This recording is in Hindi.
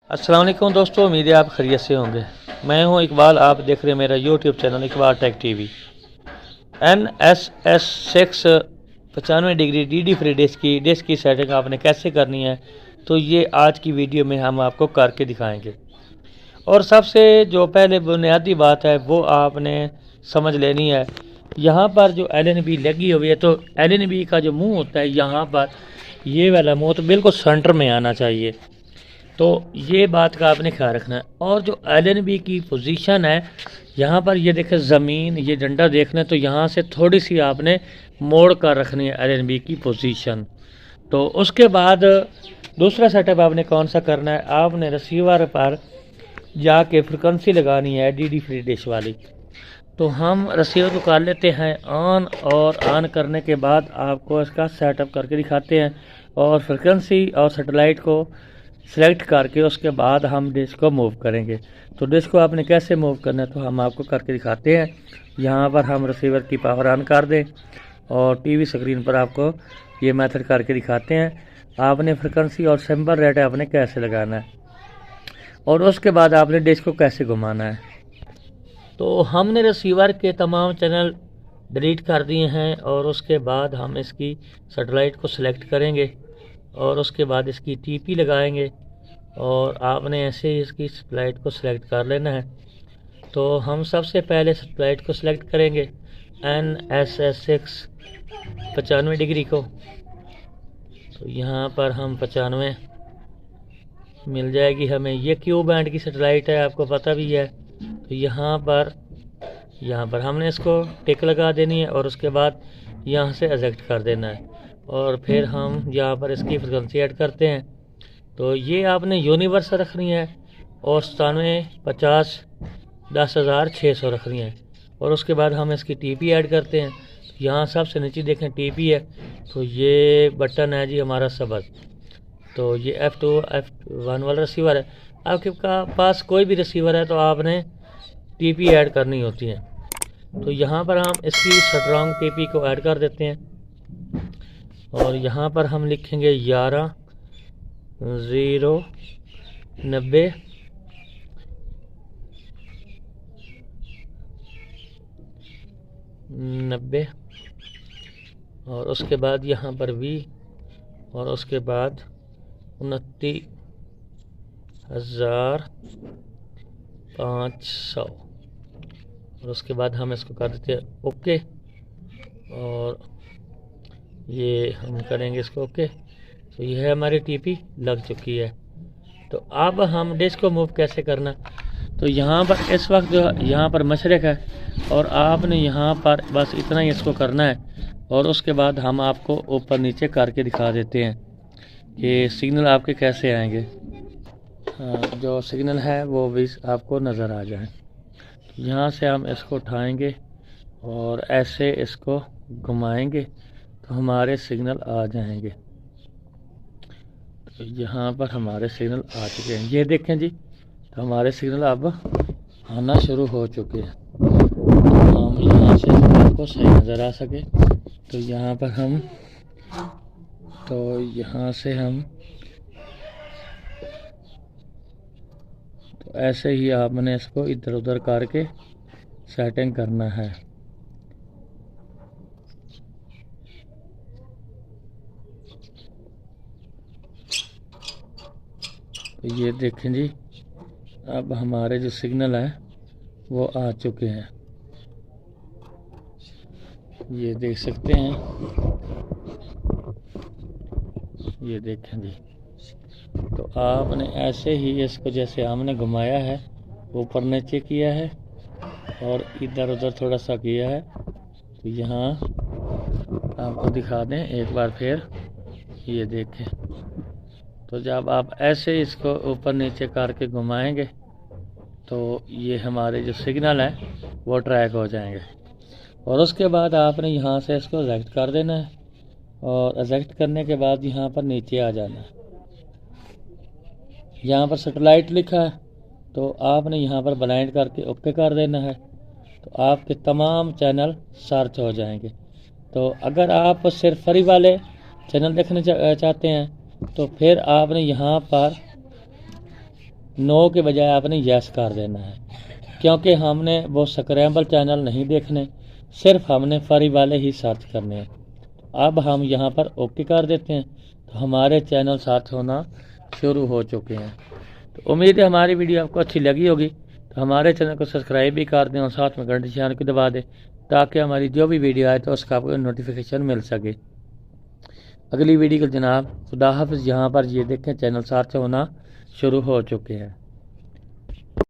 अस्सलाम वालेकुम दोस्तों, उम्मीद है आप खैरियत से होंगे। मैं हूं इकबाल, आप देख रहे हैं मेरा YouTube channel Iqbal tech TV. NSS 6 95 degree DD free dish की सेटिंग आपने कैसे करनी है, तो ये आज की वीडियो में हम आपको करके दिखाएंगे। और सबसे जो पहले बुनियादी बात है वो आपने समझ लेनी है। यहाँ पर जो LNB लगी हुई है, तो LNB का जो मुंह होता है यहाँ पर, ये वाला मुंह तो बिल्कुल सेंटर में आना चाहिए। तो ये बात का आपने ख्याल रखना है। और जो LNB की पोजीशन है यहाँ पर, ये देखें ज़मीन, ये डंडा देखना है, तो यहाँ से थोड़ी सी आपने मोड़ कर रखनी है LNB की पोजीशन। तो उसके बाद दूसरा सेटअप आपने कौन सा करना है, आपने रिसीवर पर जाके फ्रिक्वेंसी लगानी है DD फ्री डिश वाली। तो हम रिसीवर को कर लेते हैं ऑन, और ऑन करने के बाद आपको इसका सेटअप करके दिखाते हैं। और फ्रिक्वेंसी और सैटेलाइट को सेलेक्ट करके उसके बाद हम डिश को मूव करेंगे। तो डिश को आपने कैसे मूव करना है तो हम आपको करके दिखाते हैं। यहाँ पर हम रिसीवर की पावर ऑन कर दें और टीवी स्क्रीन पर आपको ये मेथड करके दिखाते हैं। आपने फ्रिक्वेंसी और सिंबल रेट आपने कैसे लगाना है और उसके बाद आपने डिश को कैसे घुमाना है। तो हमने रिसीवर के तमाम चैनल डिलीट कर दिए हैं और उसके बाद हम इसकी सैटेलाइट को सिलेक्ट करेंगे और उसके बाद इसकी TP लगाएंगे और आपने ऐसे ही इसकी सैटेलाइट को सिलेक्ट कर लेना है। तो हम सबसे पहले सैटेलाइट को सिलेक्ट करेंगे NSS 6 95 डिग्री को। तो यहाँ पर हम 95 मिल जाएगी हमें। ये क्यू बैंड की सैटेलाइट है, आपको पता भी है। तो यहाँ पर हमने इसको टिक लगा देनी है और उसके बाद यहाँ से एजेक्ट कर देना है और फिर हम यहाँ पर इसकी फ्रिक्वेंसी ऐड करते हैं। तो ये आपने यूनिवर्स रखनी है और 9750 10,600 रखनी है। और उसके बाद हम इसकी TP ऐड करते हैं। यहाँ सबसे नीचे देखें TP है, तो ये बटन है जी हमारा सबज। तो ये F2 F1 वाला रिसीवर है। आपके पास कोई भी रिसीवर है तो आपने TP ऐड करनी होती है। तो यहाँ पर हम इसकी स्ट्रॉन्ग TP को ऐड कर देते हैं और यहाँ पर हम लिखेंगे 11,090 90 और उसके बाद यहाँ पर V और उसके बाद 29,500 और उसके बाद हम इसको कर देते हैं ओके और ये हम करेंगे इसको ओके। तो ये है हमारी TP लग चुकी है। तो अब हम डिश को मूव कैसे करना, तो यहाँ पर इस वक्त जो यहाँ पर मशरक़ है और आपने यहाँ पर बस इतना ही इसको करना है और उसके बाद हम आपको ऊपर नीचे करके दिखा देते हैं कि सिग्नल आपके कैसे आएंगे। जो सिग्नल है वो भी आपको नज़र आ जाए। यहाँ से हम इसको उठाएंगे और ऐसे इसको घुमाएंगे तो हमारे सिग्नल आ जाएंगे। तो यहाँ पर हमारे सिग्नल आ चुके हैं, ये देखें जी। तो हमारे सिग्नल अब आना शुरू हो चुके हैं। तो हम यहाँ से आपको सही नज़र आ सके तो यहाँ पर हम तो ऐसे ही आपने इसको इधर उधर करके सेटिंग करना है। तो ये देखें जी, अब हमारे जो सिग्नल है वो आ चुके हैं, ये देख सकते हैं। ये देखें जी। तो आपने ऐसे ही इसको जैसे हमने घुमाया है, ऊपर नीचे किया है और इधर उधर थोड़ा सा किया है। तो यहाँ आपको दिखा दें एक बार फिर, ये देखें। तो जब आप ऐसे इसको ऊपर नीचे करके घुमाएंगे तो ये हमारे जो सिग्नल है वो ट्रैक हो जाएंगे। और उसके बाद आपने यहाँ से इसको एजेक्ट कर देना है और एजेक्ट करने के बाद यहाँ पर नीचे आ जाना है। यहाँ पर सैटेलाइट लिखा है तो आपने यहाँ पर ब्लाइंड करके ओके कर देना है। तो आपके तमाम चैनल सर्च हो जाएंगे। तो अगर आप सिर्फ फ्री वाले चैनल देखना चाहते हैं तो फिर आपने यहाँ पर नो के बजाय आपने यस कर देना है, क्योंकि हमने वो स्क्रैम्बल चैनल नहीं देखने, सिर्फ हमने फ्री वाले ही सर्च करने हैं। अब हम यहाँ पर ओके कर देते हैं तो हमारे चैनल सर्च होना शुरू हो चुके हैं। तो उम्मीद है हमारी वीडियो आपको अच्छी लगी होगी, तो हमारे चैनल को सब्सक्राइब भी कर दें और साथ में घंटी निशान को दबा दें, ताकि हमारी जो भी वीडियो आए तो उसका आपको नोटिफिकेशन मिल सके। अगली वीडियो को जनाब खुदा हाफिज़। यहाँ पर ये देखें चैनल सर्च होना शुरू हो चुके हैं।